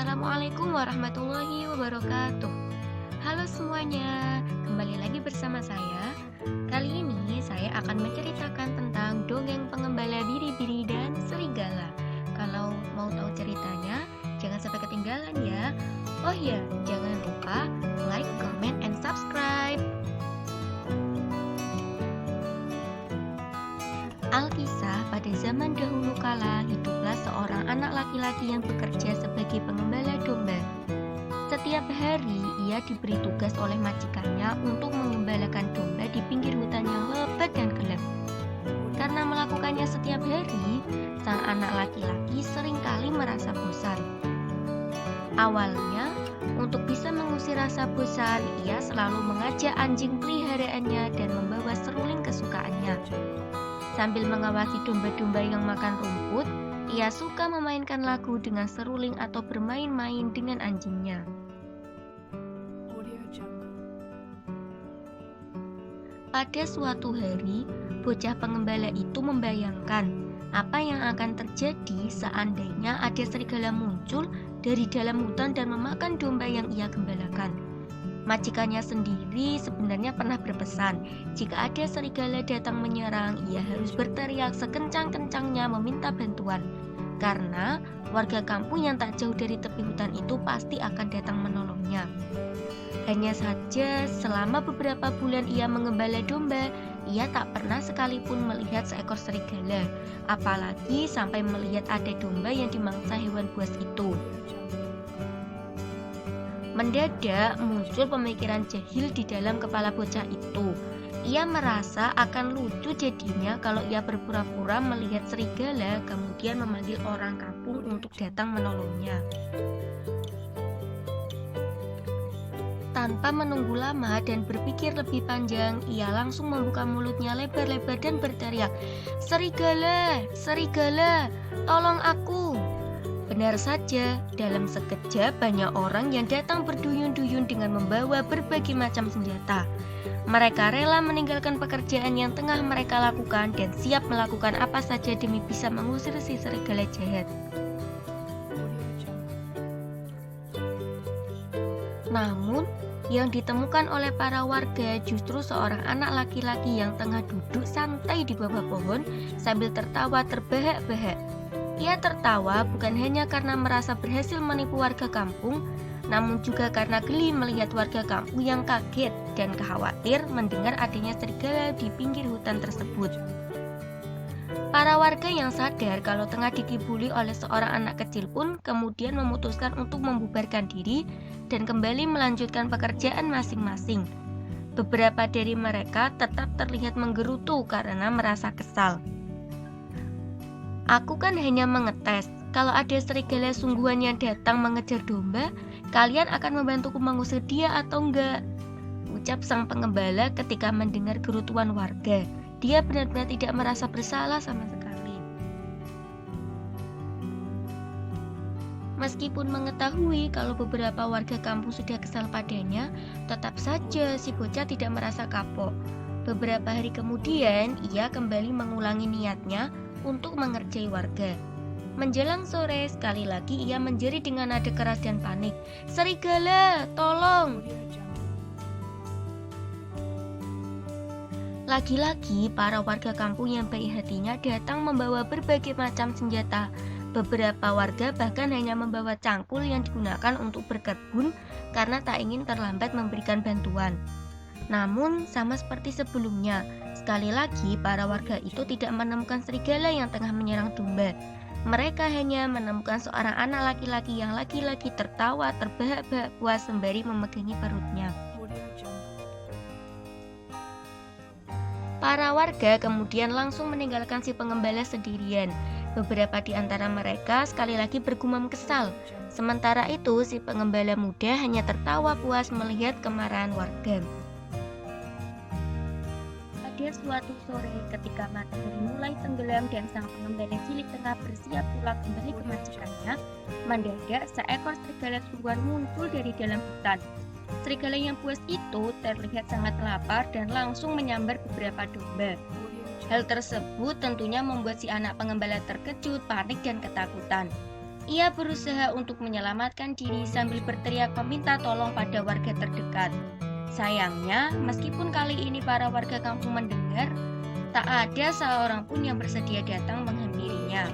Assalamualaikum warahmatullahi wabarakatuh. Halo semuanya, kembali lagi bersama saya. Kali ini saya akan menceritakan tentang dongeng pengembala biri-biri dan serigala. Kalau mau tahu ceritanya, jangan sampai ketinggalan ya. Oh iya, jangan lupa like, comment, and subscribe. Alkisah, pada zaman dahulu kala hiduplah seorang anak laki-laki yang bekerja sebagai pengembala domba. Setiap hari ia diberi tugas oleh majikannya untuk mengembalakan domba di pinggir hutan yang lebat dan gelap. Karena melakukannya setiap hari, sang anak laki-laki seringkali merasa bosan. Awalnya, untuk bisa mengusir rasa bosan, ia selalu mengajak anjing peliharaannya dan membawa seruling kesukaannya. Sambil mengawasi domba-domba yang makan rumput, ia suka memainkan lagu dengan seruling atau bermain-main dengan anjingnya. Pada suatu hari, bocah pengembala itu membayangkan apa yang akan terjadi seandainya ada serigala muncul dari dalam hutan dan memakan domba yang ia gembalakan. Majikannya sendiri sebenarnya pernah berpesan, jika ada serigala datang menyerang, ia harus berteriak sekencang-kencangnya meminta bantuan. Karena warga kampung yang tak jauh dari tepi hutan itu pasti akan datang menolongnya. Hanya saja selama beberapa bulan ia mengembala domba, ia tak pernah sekalipun melihat seekor serigala, apalagi sampai melihat ada domba yang dimangsa hewan buas itu. Mendadak muncul pemikiran jahil di dalam kepala bocah itu. Ia merasa akan lucu jadinya kalau ia berpura-pura melihat serigala kemudian memanggil orang kampung untuk datang menolongnya. Tanpa menunggu lama dan berpikir lebih panjang, ia langsung membuka mulutnya lebar-lebar dan berteriak, "Serigala, serigala, tolong aku!" Benar saja, dalam sekejap banyak orang yang datang berduyun-duyun dengan membawa berbagai macam senjata. Mereka rela meninggalkan pekerjaan yang tengah mereka lakukan dan siap melakukan apa saja demi bisa mengusir si serigala jahat. Namun, yang ditemukan oleh para warga justru seorang anak laki-laki yang tengah duduk santai di bawah pohon sambil tertawa terbahak-bahak. Ia tertawa bukan hanya karena merasa berhasil menipu warga kampung, namun juga karena geli melihat warga kampung yang kaget dan khawatir mendengar adanya serigala di pinggir hutan tersebut. Para warga yang sadar kalau tengah dikibuli oleh seorang anak kecil pun kemudian memutuskan untuk membubarkan diri dan kembali melanjutkan pekerjaan masing-masing. Beberapa dari mereka tetap terlihat menggerutu karena merasa kesal. "Aku kan hanya mengetes, kalau ada serigala sungguhan yang datang mengejar domba, kalian akan membantuku mengusir dia atau enggak?" ucap sang pengembala ketika mendengar gerutuan warga. Dia benar-benar tidak merasa bersalah sama sekali. Meskipun mengetahui kalau beberapa warga kampung sudah kesal padanya, tetap saja si bocah tidak merasa kapok. Beberapa hari kemudian, ia kembali mengulangi niatnya untuk mengerjai warga. Menjelang sore, sekali lagi ia menjerit dengan nada keras dan panik, "Serigala, tolong!" Lagi-lagi, para warga kampung yang baik hatinya datang membawa berbagai macam senjata. Beberapa warga bahkan hanya membawa cangkul yang digunakan untuk berkebun karena tak ingin terlambat memberikan bantuan. Namun, sama seperti sebelumnya, sekali lagi para warga itu tidak menemukan serigala yang tengah menyerang domba. Mereka hanya menemukan seorang anak laki-laki yang lagi-lagi tertawa terbahak-bahak puas sembari memegangi perutnya. Para warga kemudian langsung meninggalkan si pengembala sendirian. Beberapa di antara mereka sekali lagi bergumam kesal. Sementara itu, si pengembala muda hanya tertawa puas melihat kemarahan warga. Pada suatu sore, ketika matahari mulai tenggelam dan sang pengembala cilik tengah bersiap pulang kembali ke majikannya, mendadak seekor serigala sungguhan muncul dari dalam hutan. Serigala yang buas itu terlihat sangat lapar dan langsung menyambar beberapa domba. Hal tersebut tentunya membuat si anak pengembala terkejut, panik, dan ketakutan. Ia berusaha untuk menyelamatkan diri sambil berteriak meminta tolong pada warga terdekat. Sayangnya, meskipun kali ini para warga kampung mendengar, tak ada seorang pun yang bersedia datang menghampirinya.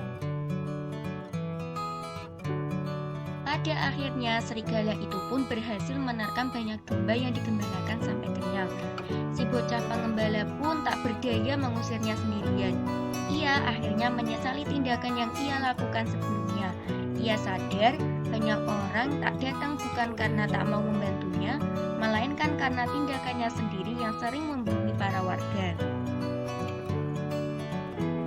Pada akhirnya, serigala itu pun berhasil menerkam banyak domba yang digembalakan sampai kenyang. Si bocah pengembala pun tak berdaya mengusirnya sendirian. Ia akhirnya menyesali tindakan yang ia lakukan sebelumnya. Ia sadar banyak orang tak datang bukan karena tak mau membantunya, melainkan karena tindakannya sendiri yang sering membohongi para warga.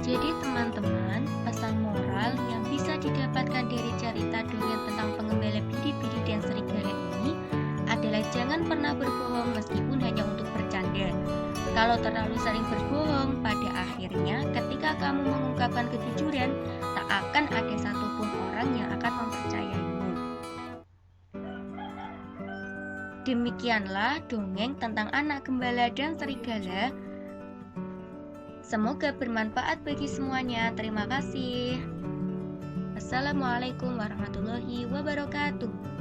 Jadi teman-teman, pesan moral yang bisa didapatkan dari cerita dongeng tentang pengembala biri-biri dan serigala ini adalah jangan pernah berbohong meskipun hanya untuk bercanda. Kalau terlalu sering berbohong, pada akhirnya ketika kamu mengungkapkan kejujuran, tak akan ada satupun orang yang akan mempercayaimu. Demikianlah dongeng tentang anak gembala dan serigala. Semoga bermanfaat bagi semuanya. Terima kasih. Assalamualaikum warahmatullahi wabarakatuh.